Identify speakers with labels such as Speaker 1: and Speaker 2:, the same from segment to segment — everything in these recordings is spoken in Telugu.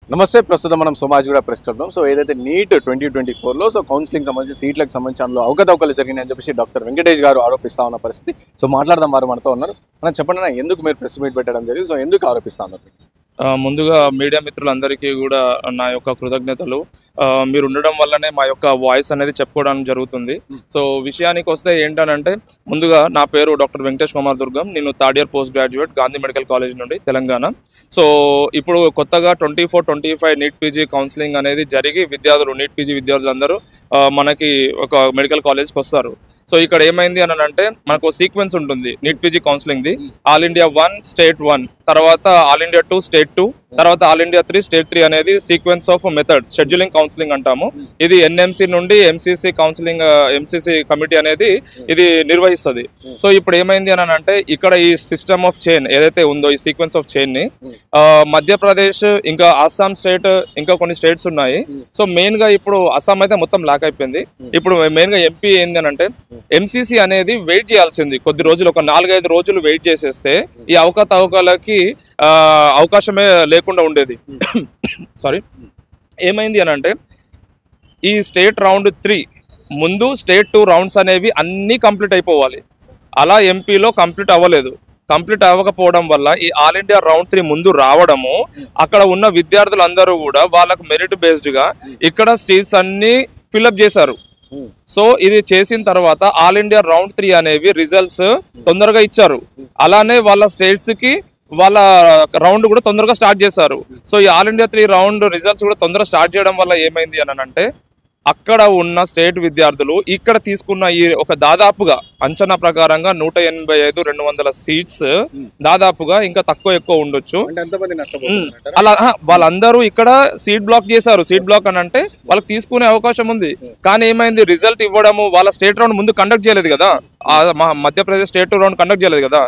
Speaker 1: నమస్తే. ప్రస్తుతం మనం సోమాజిగూడ ప్రెస్ క్లబ్ సో ఏదైతే నీట్ 2024లో సో కౌన్సిలింగ్ సంబంధించి సీట్లకు సంబంధించి అందులో అవకతవకలు జరిగినాయని చెప్పేసి డాక్టర్ వెంకటేష్ గారు ఆరోపిస్తా ఉన్న పరిస్థితి. సో మాట్లాడదాం, వారు మనతో ఉన్నారు. మనం చెప్పండి, ఎందుకు మీరు ప్రెస్ మీట్ పెట్టడం జరిగింది, సో ఎందుకు ఆరోపిస్తా ఉన్నారు?
Speaker 2: ముందుగా మీడియా మిత్రులందరికీ కూడా నా యొక్క కృతజ్ఞతలు. మీరు ఉండడం వల్లనే మా యొక్క వాయిస్ అనేది చెప్పుకోవడం జరుగుతుంది. సో విషయానికి వస్తే ఏంటనంటే, ముందుగా నా పేరు డాక్టర్ వెంకటేష్ కుమార్ దుర్గం. నేను third year post graduate Gandhi medical college నుండి తెలంగాణ. సో ఇప్పుడు కొత్తగా 24-25 నీట్ పీజీ కౌన్సిలింగ్ అనేది జరిగి నీట్ పీజీ విద్యార్థులందరూ మనకి ఒక మెడికల్ కాలేజ్కి వస్తారు. సో ఇక్కడ ఏమైంది అని అంటే, మనకు సీక్వెన్స్ ఉంటుంది నీట్ పీజీ కౌన్సిలింగ్ది. ఆల్ ఇండియా 1 స్టేట్ 1, తర్వాత ఆల్ ఇండియా 2 స్టేట్ 2, తర్వాత ఆల్ ఇండియా 3 స్టేట్ 3 అనేది sequence of method scheduling counselling అంటాము. ఇది ఎన్ఎంసి నుండి ఎంసీసీ కౌన్సిలింగ్ ఎంసీసీ కమిటీ అనేది ఇది నిర్వహిస్తుంది. సో ఇప్పుడు ఏమైంది అని అంటే, ఇక్కడ ఈ సిస్టమ్ ఆఫ్ చైన్ ఏదైతే ఉందో, ఈ సీక్వెన్స్ ఆఫ్ చైన్ ని మధ్యప్రదేశ్, ఇంకా అస్సాం స్టేట్, ఇంకా కొన్ని స్టేట్స్ ఉన్నాయి. సో మెయిన్ గా ఇప్పుడు అస్సాం అయితే మొత్తం లాక్ అయిపోయింది. ఇప్పుడు మెయిన్ గా ఎంపీ ఏంది అని అంటే, ఎంసీసీ అనేది వెయిట్ చేయాల్సింది కొద్ది రోజులు, ఒక 4-5 రోజులు వెయిట్ చేసేస్తే ఈ అవకతవకలకి అవకాశమే లేకుండా ఉండేది. సారీ, ఏమైంది అని అంటే, ఈ స్టేట్ రౌండ్ 3 ముందు స్టేట్ 2 రౌండ్స్ అనేవి అన్నీ కంప్లీట్ అయిపోవాలి. అలా ఎంపీలో కంప్లీట్ అవ్వలేదు. కంప్లీట్ అవ్వకపోవడం వల్ల ఈ ఆల్ ఇండియా రౌండ్ 3 ముందు రావడము, అక్కడ ఉన్న విద్యార్థులందరూ కూడా వాళ్ళకు మెరిట్ బేస్డ్గా ఇక్కడ సీట్స్ అన్నీ ఫిల్అప్ చేశారు. సో ఇది చేసిన తర్వాత ఆల్ ఇండియా రౌండ్ 3 అనేవి రిజల్ట్స్ తొందరగా ఇచ్చారు. అలానే వాళ్ళ స్టేట్స్ కి వాళ్ళ రౌండ్ కూడా తొందరగా స్టార్ట్ చేశారు. సో ఈ ఆల్ ఇండియా 3 రౌండ్ రిజల్ట్స్ కూడా తొందరగా స్టార్ట్ చేయడం వల్ల ఏమైంది అని అంటే, అక్కడ ఉన్న స్టేట్ విద్యార్థులు ఇక్కడ తీసుకున్న ఈ ఒక దాదాపుగా అంచనా ప్రకారంగా 185-200 సీట్స్ దాదాపుగా ఇంకా ఎక్కువ ఉండొచ్చు. అలా వాళ్ళందరూ ఇక్కడ సీట్ బ్లాక్ చేశారు. సీట్ బ్లాక్ అని అంటే వాళ్ళకి తీసుకునే అవకాశం ఉంది. కానీ ఏమైంది, రిజల్ట్ ఇవ్వడము, వాళ్ళ స్టేట్ రౌండ్ ముందు కండక్ట్ చేయలేదు కదా, మధ్యప్రదేశ్ స్టేట్ రౌండ్ కండక్ట్ చేయలేదు కదా.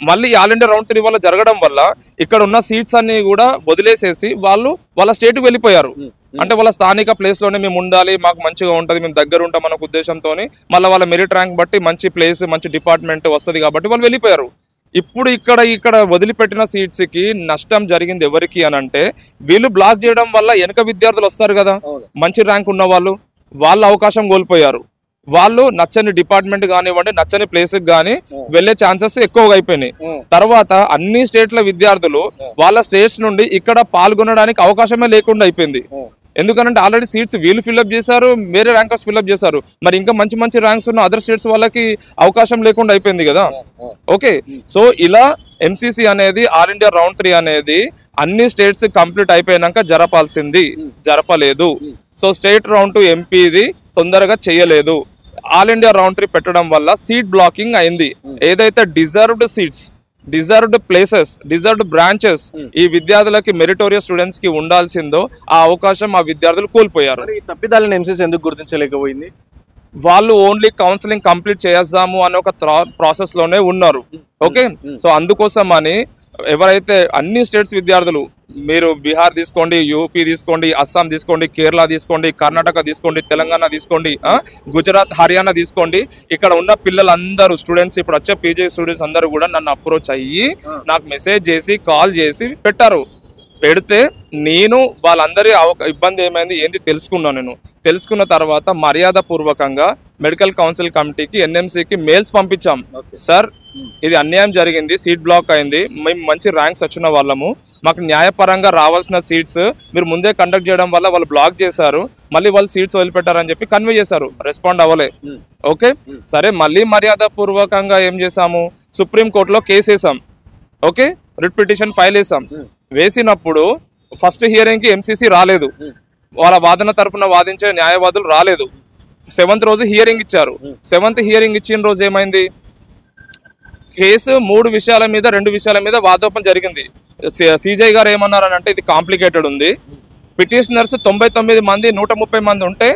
Speaker 2: మళ్ళీ ఆల్ ఇండియా రౌండ్ 3 వల్ల జరగడం వల్ల ఇక్కడ ఉన్న సీట్స్ అన్ని కూడా వదిలేసేసి వాళ్ళు వాళ్ళ స్టేట్కి వెళ్ళిపోయారు. అంటే వాళ్ళ స్థానిక ప్లేస్ లోనే మేము ఉండాలి, మాకు మంచిగా ఉంటుంది, మేము దగ్గర ఉంటాం అన్న ఉద్దేశంతో మళ్ళీ వాళ్ళ మెరిట్ ర్యాంక్ బట్టి మంచి ప్లేస్, మంచి డిపార్ట్మెంట్ వస్తుంది కాబట్టి వాళ్ళు వెళ్ళిపోయారు. ఇప్పుడు ఇక్కడ వదిలిపెట్టిన సీట్స్ కి నష్టం జరిగింది ఎవరికి అని అంటే, వీళ్ళు బ్లాక్ చేయడం వల్ల వెనక విద్యార్థులు వస్తారు కదా, మంచి ర్యాంక్ ఉన్న వాళ్ళ అవకాశం కోల్పోయారు. వాళ్ళు నచ్చని డిపార్ట్మెంట్ కానివ్వండి, నచ్చని ప్లేస్ కానీ వెళ్లే ఛాన్సెస్ ఎక్కువగా అయిపోయినాయి. తర్వాత అన్ని స్టేట్ల విద్యార్థులు వాళ్ళ స్టేట్స్ నుండి ఇక్కడ పాల్గొనడానికి అవకాశమే లేకుండా అయిపోయింది. ఎందుకంటే ఆల్రెడీ సీట్స్ వీళ్ళు ఫిల్అప్ చేశారు, వేరే ర్యాంకర్స్ ఫిల్అప్ చేశారు. మరి ఇంకా మంచి ర్యాంక్స్ ఉన్న అదర్ స్టేట్స్ వాళ్ళకి అవకాశం లేకుండా అయిపోయింది కదా. ఓకే, సో ఇలా ఎంసీసీ అనేది ఆల్ ఇండియా రౌండ్ 3 అనేది అన్ని స్టేట్స్ కంప్లీట్ అయిపోయినాక జరపలేదు. సో స్టేట్ రౌండ్ 2 ఎంపీది తొందరగా చేయలేదు. ఆల్ ఇండియా రౌండ్ 3 పెట్టడం వల్ల సీట్ బ్లాకింగ్ అయింది. ఏదైతే deserved seats, deserved places, deserved branches ఈ విద్యార్థులకి, మెరిటోరియస్ స్టూడెంట్స్ కి ఉండాల్సిందో ఆ అవకాశం ఆ విద్యార్థులు కోల్పోయారు.
Speaker 1: తప్పిదాలను ఎంసీసీ ఎందుకు గుర్తించలేకపోయింది?
Speaker 2: వాళ్ళు ఓన్లీ కౌన్సిలింగ్ కంప్లీట్ చేద్దాము అనే ఒక ప్రాసెస్ లోనే ఉన్నారు. ఓకే, సో అందుకోసం అని ఎవరైతే అన్ని స్టేట్స్ విద్యార్థులు, మీరు బీహార్ తీసుకోండి, యూపీ తీసుకోండి, అస్సాం తీసుకోండి, కేరళ తీసుకోండి, కర్ణాటక తీసుకోండి, తెలంగాణ తీసుకోండి, గుజరాత్, హర్యానా తీసుకోండి, ఇక్కడ ఉన్న పిల్లలందరూ స్టూడెంట్స్, ఇప్పుడు వచ్చే పీజీ స్టూడెంట్స్ అందరూ కూడా నన్ను అప్రోచ్ అయ్యి నాకు మెసేజ్ చేసి, కాల్ చేసి పెడితే నేను వాళ్ళందరి ఇబ్బంది ఏమైంది ఏంది తెలుసుకున్న తర్వాత మర్యాద పూర్వకంగా మెడికల్ కౌన్సిల్ కమిటీకి, ఎన్ఎంసీకి మెయిల్స్ పంపించాం. సార్, ఇది అన్యాయం జరిగింది, సీట్ బ్లాక్ అయింది, మేము మంచి ర్యాంక్స్ వచ్చిన వాళ్ళము, మాకు న్యాయపరంగా రావాల్సిన సీట్స్ మీరు ముందే కండక్ట్ చేయడం వల్ల వాళ్ళు బ్లాక్ చేశారు, మళ్ళీ వాళ్ళు సీట్స్ వదిలిపెట్టారని చెప్పి కన్వే చేశారు. రెస్పాండ్ అవ్వలే. ఓకే, సరే, మళ్ళీ మర్యాద పూర్వకంగా ఏం చేసాము, సుప్రీంకోర్టులో కేసు వేసాం. ఓకే, రిట్ పిటిషన్ ఫైల్ వేసినప్పుడు ఫస్ట్ హియరింగ్ కి ఎంసీసీ రాలేదు, వాళ్ళ వాదన తరఫున వాదించే న్యాయవాదులు రాలేదు. 7th రోజు హియరింగ్ ఇచ్చారు. 7th హియరింగ్ ఇచ్చిన రోజు ఏమైంది, కేసు 3 విషయాల మీద 2 విషయాల మీద వాదోపం జరిగింది. సిజై గారు ఏమన్నారని అంటే, ఇది కాంప్లికేటెడ్ ఉంది, పిటిషనర్స్ 99 మంది 130 మంది ఉంటే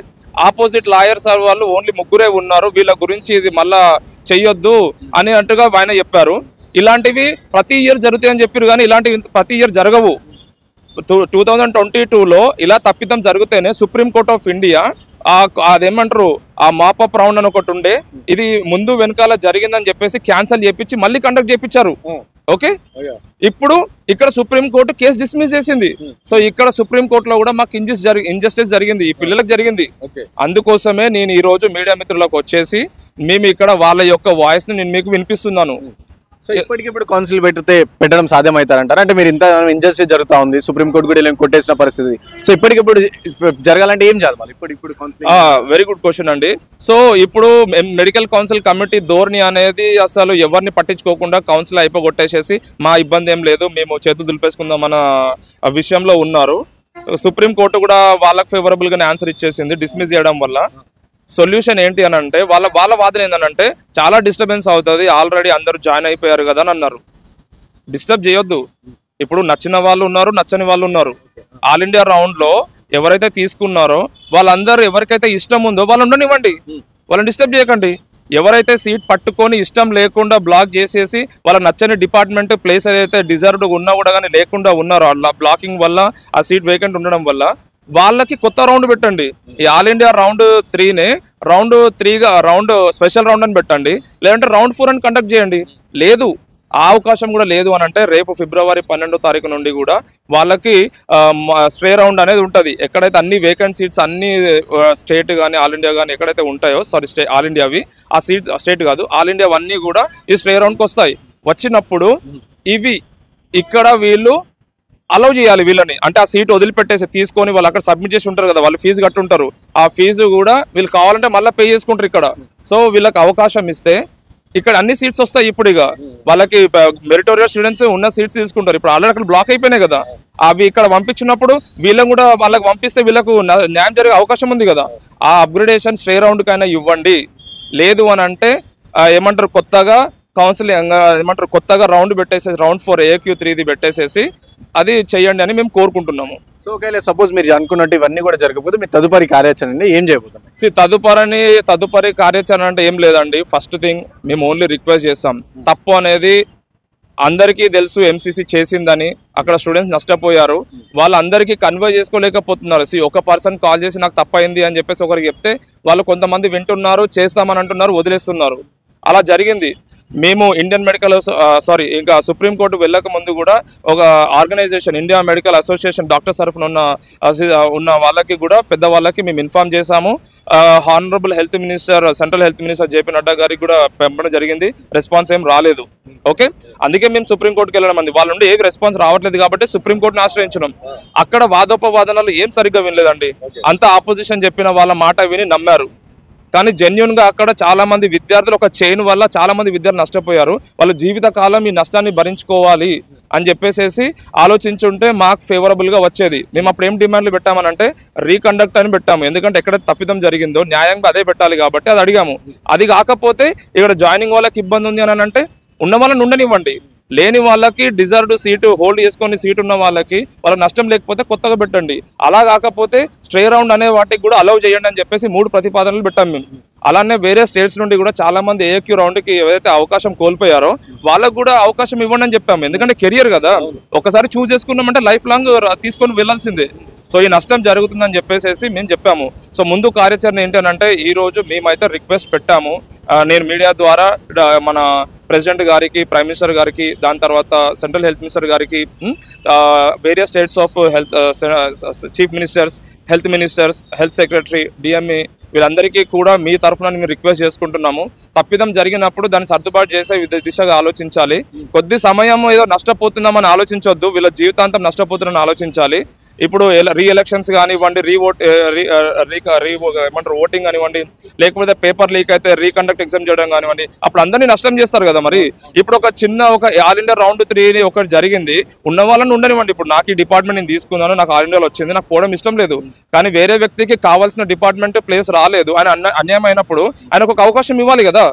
Speaker 2: ఆపోజిట్ లాయర్స్ వాళ్ళు ఓన్లీ 3 ఉన్నారు, వీళ్ళ గురించి ఇది మళ్ళా చెయ్యొద్దు అని అంటుగా ఆయన చెప్పారు. ఇలాంటివి ప్రతి ఇయర్ జరుగుతాయని చెప్పారు, కానీ ఇలాంటివి ప్రతి ఇయర్ జరగవు. 2022లో ఇలా తప్పిదం జరిగితేనే సుప్రీంకోర్ట్ ఆఫ్ ఇండియా అదేమంటారు ఆ మాపప్ రౌండ్ అని ఒకటి ఉండే, ఇది ముందు వెనకాల జరిగిందని చెప్పేసి క్యాన్సిల్ చేపించి మళ్ళీ కండక్ట్ చేపించారు. ఓకే, ఇప్పుడు ఇక్కడ సుప్రీం కోర్టు కేసు డిస్మిస్ చేసింది. సో ఇక్కడ సుప్రీం కోర్టులో కూడా మాకు ఇంజస్టిస్ జరిగింది, ఈ పిల్లలకు జరిగింది. అందుకోసమే నేను ఈ రోజు మీడియా మిత్రులకు వచ్చేసి మేము ఇక్కడ వాళ్ళ యొక్క వాయిస్ ని నేను మీకు వినిపిస్తున్నాను.
Speaker 1: సో ఇప్పటికిప్పుడు కౌన్సిల్ పెట్టడం సాధ్యమవుతారంటారు? అంటే మీరు ఇంత ఇంజస్టిస్ జరుగుతూ ఉంది, సుప్రీంకోర్టు కూడా కొట్టేసిన పరిస్థితి, సో ఇప్పటికిప్పుడు జరగాలంటే ఏం చేయాలి? ఇప్పుడు
Speaker 2: వెరీ గుడ్ క్వశ్చన్ అండి. సో ఇప్పుడు మెడికల్ కౌన్సిల్ కమిటీ ధోరణి అనేది అసలు ఎవరిని పట్టించుకోకుండా కౌన్సిల్ అయిపోగొట్టేసేసి మా ఇబ్బంది ఏం లేదు, మేము చేతులు దులిపేసుకుందాం అన్న విషయంలో ఉన్నారు. సుప్రీంకోర్టు కూడా వాళ్ళకి ఫేవరబుల్ గానే ఆన్సర్ ఇచ్చేసింది డిస్మిస్ చేయడం వల్ల. సొల్యూషన్ ఏంటి అని అంటే వాళ్ళ వాదన ఏంటంటే చాలా డిస్టర్బెన్స్ అవుతుంది, ఆల్రెడీ అందరూ జాయిన్ అయిపోయారు కదా అని అన్నారు. డిస్టర్బ్ చేయొద్దు, ఇప్పుడు నచ్చిన వాళ్ళు ఉన్నారు, నచ్చని వాళ్ళు ఉన్నారు. ఆల్ ఇండియా రౌండ్ లో ఎవరైతే తీసుకున్నారో వాళ్ళందరూ ఎవరికైతే ఇష్టం ఉందో వాళ్ళు ఉండనివ్వండి, వాళ్ళని డిస్టర్బ్ చేయకండి. ఎవరైతే సీట్ పట్టుకొని ఇష్టం లేకుండా బ్లాక్ చేసేసి వాళ్ళ నచ్చని డిపార్ట్మెంట్ ప్లేస్ ఏదైతే డిజర్వ్డ్ ఉన్నా కూడా కానీ లేకుండా ఉన్నారో అలా బ్లాకింగ్ వల్ల ఆ సీట్ వేకెంట్ ఉండడం వల్ల వాళ్ళకి కొత్త రౌండ్ పెట్టండి. ఈ ఆల్ ఇండియా రౌండ్ 3ని రౌండ్ 3గా రౌండ్ స్పెషల్ రౌండ్ అని పెట్టండి, లేదంటే రౌండ్ 4 అని కండక్ట్ చేయండి. లేదు, ఆ అవకాశం కూడా లేదు అని అంటే రేపు ఫిబ్రవరి 12వ తారీఖు నుండి కూడా వాళ్ళకి స్ట్రే రౌండ్ అనేది ఉంటుంది. ఎక్కడైతే అన్ని వేకెంట్ సీట్స్ అన్ని స్టేట్ కానీ ఆల్ ఇండియా కానీ ఎక్కడైతే ఉంటాయో, సారీ ఆల్ ఇండియావి ఆ సీట్స్ స్టేట్ కాదు ఆల్ ఇండియా అన్నీ కూడా ఈ స్ట్రే రౌండ్కి వస్తాయి. వచ్చినప్పుడు ఇవి ఇక్కడ వీళ్ళు అలౌ చేయాలి వీళ్ళని, అంటే ఆ సీట్ వదిలిపెట్టేసి తీసుకొని వాళ్ళు అక్కడ సబ్మిట్ చేసి ఉంటారు కదా, వాళ్ళు ఫీజు కట్టుంటారు, ఆ ఫీజు కూడా వీళ్ళు కావాలంటే మళ్ళీ పే చేసుకుంటారు ఇక్కడ. సో వీళ్ళకి అవకాశం ఇస్తే ఇక్కడ అన్ని సీట్స్ వస్తాయి. ఇప్పుడు ఇక వాళ్ళకి మెరిటోరియస్ స్టూడెంట్స్ ఉన్న సీట్స్ తీసుకుంటారు. ఇప్పుడు ఆల్రెడీ అక్కడ బ్లాక్ అయిపోయినాయి కదా, అవి ఇక్కడ పంపించినప్పుడు వీళ్ళని కూడా వాళ్ళకి పంపిస్తే వీళ్ళకు న్యాయం జరిగే అవకాశం ఉంది కదా. ఆ అప్గ్రేడేషన్ స్టే రౌండ్ కైనా ఇవ్వండి. లేదు అని అంటే ఏమంటారు కొత్తగా కౌన్సిలింగ్ ఏమంటారు కొత్తగా రౌండ్ పెట్టేసేసి రౌండ్ 4 AQ3 పెట్టేసేసి అది చెయ్యండి అని మేము కోరుకుంటున్నాము.
Speaker 1: సో ఓకే, సపోజ్ మీరు అనుకున్నట్టు ఇవన్నీ కూడా జరగకపోతే మీ తదుపరి కార్యాచరణ ఏం చేయబోతున్నారు?
Speaker 2: తదుపరి కార్యాచరణ అంటే ఏం లేదండి. ఫస్ట్ థింగ్ మేము ఓన్లీ రిక్వెస్ట్ చేస్తాం, తప్పు అనేది అందరికీ తెలుసు, MCC చేసిందని, అక్కడ స్టూడెంట్స్ నష్టపోయారు, వాళ్ళందరికీ కన్వే చేసుకోలేకపోతున్నారు. ఒక పర్సన్ కాల్ చేసి నాకు తప్పైంది అని చెప్పేసి ఒకరికి చెప్తే వాళ్ళు కొంతమంది వింటున్నారు, చేస్తామని అంటున్నారు, వదిలేస్తున్నారు. అలా జరిగింది. మేము ఇండియన్ మెడికల్ ఇంకా సుప్రీంకోర్టు వెళ్ళక ముందు కూడా ఒక organisation India Medical Association doctors తరఫున ఉన్న వాళ్ళకి కూడా పెద్దవాళ్ళకి మేము ఇన్ఫార్మ్ చేశాము. Honourable health minister, central health minister JP Nadda గారికి కూడా పంపడం జరిగింది. రెస్పాన్స్ ఏం రాలేదు. ఓకే, అందుకే మేము సుప్రీంకోర్టుకి వెళ్ళడం అండి. వాళ్ళ నుండి ఏవి రెస్పాన్స్ రావట్లేదు కాబట్టి సుప్రీంకోర్టుని ఆశ్రయించడం. అక్కడ వాదోపవాదనలు ఏం సరిగ్గా వినలేదండి, అంతా ఆపోజిషన్ చెప్పిన వాళ్ళ మాట విని నమ్మారు. కానీ జెన్యున్ గా అక్కడ చాలా మంది విద్యార్థులు ఒక చైన్ వల్ల చాలా మంది విద్యార్థులు నష్టపోయారు. వాళ్ళు జీవితకాలం ఈ నష్టాన్ని భరించుకోవాలి అని చెప్పేసి ఆలోచించుంటే మాకు ఫేవరబుల్ గా వచ్చేది. మేము అప్పుడు ఏం డిమాండ్లు పెట్టామనంటే రీకండక్ట్ అని పెట్టాము, ఎందుకంటే ఎక్కడ తప్పిదం జరిగిందో న్యాయంగా అదే పెట్టాలి కాబట్టి అది అడిగాము. అది కాకపోతే ఇక్కడ జాయినింగ్ వాళ్ళకి ఇబ్బంది ఉంది అని అంటే ఉన్న వాళ్ళని ఉండనివ్వండి, లేని వాళ్ళకి డిజర్వ్డ్ సీటు హోల్డ్ చేసుకొని సీట్ ఉన్న వాళ్ళకి వాళ్ళ నష్టం లేకపోతే కొత్తగా పెట్టండి. అలా కాకపోతే స్ట్రే రౌండ్ అనే వాటికి కూడా అలౌ చేయండి అని చెప్పేసి 3 ప్రతిపాదనలు పెట్టాం మేము. అలానే వేరే స్టేట్స్ నుండి కూడా చాలా మంది AQ రౌండ్కి ఏదైతే అవకాశం కోల్పోయారో వాళ్ళకు కూడా అవకాశం ఇవ్వండి అని చెప్పాము. ఎందుకంటే కెరియర్ కదా, ఒకసారి చూస్ చేసుకున్నామంటే లైఫ్ లాంగ్ తీసుకొని వెళ్ళాల్సిందే. సో ఈ నష్టం జరుగుతుందని చెప్పేసి మేము చెప్పాము. సో ముందు కార్యాచరణ ఏంటంటే ఈ రోజు మేమైతే రిక్వెస్ట్ పెట్టాము. నేను మీడియా ద్వారా మన ప్రెసిడెంట్ గారికి, ప్రైమ్ మినిస్టర్ గారికి, దాని తర్వాత సెంట్రల్ హెల్త్ మినిస్టర్ గారికి, various states of health chief ministers, health ministers, health secretary, DME వీళ్ళందరికీ కూడా మీ తరఫున మేము రిక్వెస్ట్ చేసుకుంటున్నాము. తప్పిదం జరిగినప్పుడు దాన్ని సర్దుబాటు చేసే దిశగా ఆలోచించాలి. కొద్ది సమయం ఏదో నష్టపోతున్నామని ఆలోచించొద్దు, వీళ్ళ జీవితాంతం నష్టపోతున్నామని ఆలోచించాలి. ఇప్పుడు రీఎలక్షన్స్ కానివ్వండి, ఏమంటారు ఓటింగ్ కానివ్వండి, లేకపోతే పేపర్ లీక్ అయితే రీకండక్ట్ ఎగ్జామ్ చేయడం కానివ్వండి, అప్పుడు అందరినీ నష్టం చేస్తారు కదా. మరి ఇప్పుడు ఒక ఆల్ ఇండియా రౌండ్ 3 ఒకటి జరిగింది, ఉన్న వాళ్ళని ఉండనివ్వండి. ఇప్పుడు నాకు ఈ డిపార్ట్మెంట్ నేను తీసుకున్నాను, నాకు ఆల్ ఇండియాలో వచ్చింది, నాకు పోవడం ఇష్టం లేదు, కానీ వేరే వ్యక్తికి కావాల్సిన డిపార్ట్మెంట్ ప్లేస్ రాలేదు, ఆయన అన్యాయం అయినప్పుడు ఆయనకు ఒక అవకాశం ఇవ్వాలి కదా.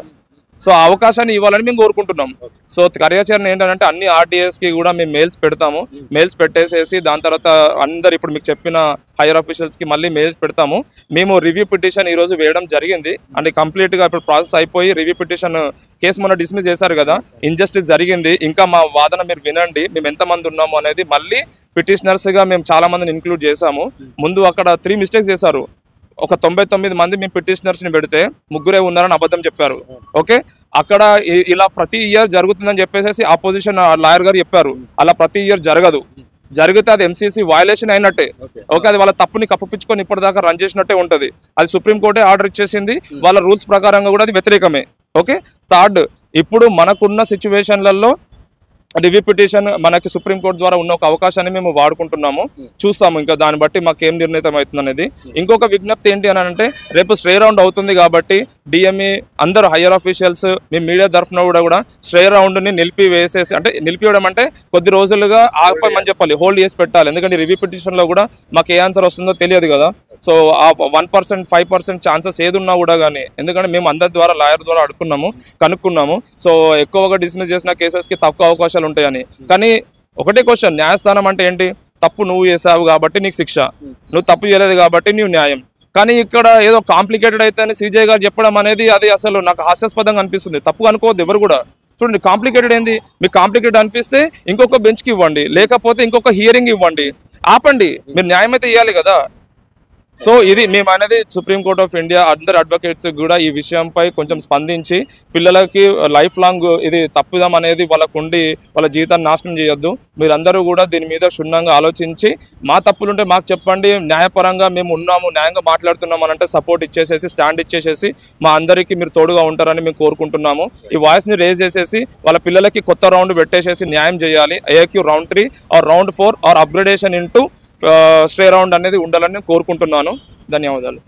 Speaker 2: సో ఆ అవకాశాన్ని ఇవ్వాలని మేము కోరుకుంటున్నాం. సో కార్యాచరణ ఏంటంటే అన్ని RDSకి కూడా మేము మెయిల్స్ పెడతాము. మెయిల్స్ పెట్టేసేసి దాని తర్వాత అందరు ఇప్పుడు మీకు చెప్పిన హైయర్ ఆఫీషియల్స్కి మళ్ళీ మెయిల్స్ పెడతాము. మేము రివ్యూ పిటిషన్ ఈరోజు వేయడం జరిగింది. అంటే కంప్లీట్గా ఇప్పుడు ప్రాసెస్ అయిపోయి రివ్యూ పిటిషన్ కేసు మొన్న డిస్మిస్ చేశారు కదా, ఇంజస్టిస్ జరిగింది. ఇంకా మా వాదన మీరు వినండి, మేము ఎంతమంది ఉన్నాము అనేది. మళ్ళీ పిటిషనర్స్గా మేము చాలా మందిని ఇంక్లూడ్ చేశాము. ముందు అక్కడ 3 మిస్టేక్స్ చేశారు. ఒక 99 మంది మేము పిటిషనర్స్ని పెడితే 3 ఉన్నారని అబద్ధం చెప్పారు. ఓకే, అక్కడ ఇలా ప్రతి ఇయర్ జరుగుతుందని చెప్పేసి ఆపోజిషన్ లాయర్ గారు చెప్పారు. అలా ప్రతి ఇయర్ జరగదు. జరిగితే అది ఎంసీసీ వయలేషన్ అయినట్టే. ఓకే, అది వాళ్ళ తప్పుని కప్పిపుచ్చుకొని ఇప్పటిదాకా రన్ చేసినట్టే ఉంటుంది. అది సుప్రీంకోర్టే ఆర్డర్ ఇచ్చేసింది. వాళ్ళ రూల్స్ ప్రకారంగా కూడా అది వ్యతిరేకమే. ఓకే, థర్డ్, ఇప్పుడు మనకున్న సిచ్యువేషన్లలో రివ్యూ పిటిషన్ మనకి సుప్రీంకోర్టు ద్వారా ఉన్న ఒక అవకాశాన్ని మేము వాడుకుంటున్నాము. చూస్తాము ఇంకా దాన్ని బట్టి మాకు ఏం నిర్ణీతం అవుతుంది అనేది. ఇంకొక విజ్ఞప్తి ఏంటి అని అంటే, రేపు స్ట్రే రౌండ్ అవుతుంది కాబట్టి డిఎంఈ అందరూ హయ్యర్ ఆఫీషియల్స్ మీ మీడియా తరఫున కూడా స్ట్రే రౌండ్ని నిలిపివేసేసి, అంటే నిలిపివేయడం అంటే కొద్ది రోజులుగా ఆపమని చెప్పాలి, హోల్డ్ చేసి పెట్టాలి. ఎందుకంటే రివ్యూ పిటిషన్లో కూడా మాకు ఏ ఆన్సర్ వస్తుందో తెలియదు కదా. సో ఆ 1%, 5% ఛాన్సెస్ ఏది ఉన్నా కూడా కానీ, ఎందుకంటే మేము అందరి ద్వారా లాయర్ ద్వారా కనుక్కున్నాము. సో ఎక్కువగా డిస్మిస్ చేసిన కేసెస్కి తక్కువ అవకాశాలు ఉంటాయని. కానీ ఒకటే క్వశ్చన్, న్యాయస్థానం అంటే ఏంటి? తప్పు నువ్వు చేసావు కాబట్టి నీకు శిక్ష, నువ్వు తప్పు చేయలేదు కాబట్టి నీవు న్యాయం. కానీ ఇక్కడ ఏదో కాంప్లికేటెడ్ అయితే అని సీజే గారు చెప్పడం అనేది అది అసలు నాకు హాస్యాస్పదంగా అనిపిస్తుంది. తప్పు అనుకోవద్దు ఎవరు కూడా. చూడండి, కాంప్లికేటెడ్ ఏంది? మీకు కాంప్లికేటెడ్ అనిపిస్తే ఇంకొక బెంచ్కి ఇవ్వండి, లేకపోతే ఇంకొక హియరింగ్ ఇవ్వండి, ఆపండి. మీరు న్యాయం అయితే ఇవ్వాలి కదా. సో ఇది మేము అనేది సుప్రీంకోర్ట్ ఆఫ్ ఇండియా అందరు అడ్వకేట్స్ కూడా ఈ విషయంపై కొంచెం స్పందించి పిల్లలకి లైఫ్ లాంగ్ ఇది తప్పుదాం అనేది వాళ్ళకు ఉండి వాళ్ళ జీవితాన్ని నాశనం చేయొద్దు. మీరందరూ కూడా దీని మీద క్షుణ్ణంగా ఆలోచించి మా తప్పులుంటే మాకు చెప్పండి, న్యాయపరంగా మేము ఉన్నాము, న్యాయంగా మాట్లాడుతున్నాము అని అంటే సపోర్ట్ ఇచ్చేసేసి, స్టాండ్ ఇచ్చేసేసి మా అందరికీ మీరు తోడుగా ఉంటారని మేము కోరుకుంటున్నాము. ఈ వాయిస్ని రేజ్ చేసేసి వాళ్ళ పిల్లలకి కొత్త రౌండ్ పెట్టేసేసి న్యాయం చేయాలి. AAQ round 3 or round 4 or upgradation into stay round అనేది ఉండాలని కోరుకుంటున్నాను. ధన్యవాదాలు.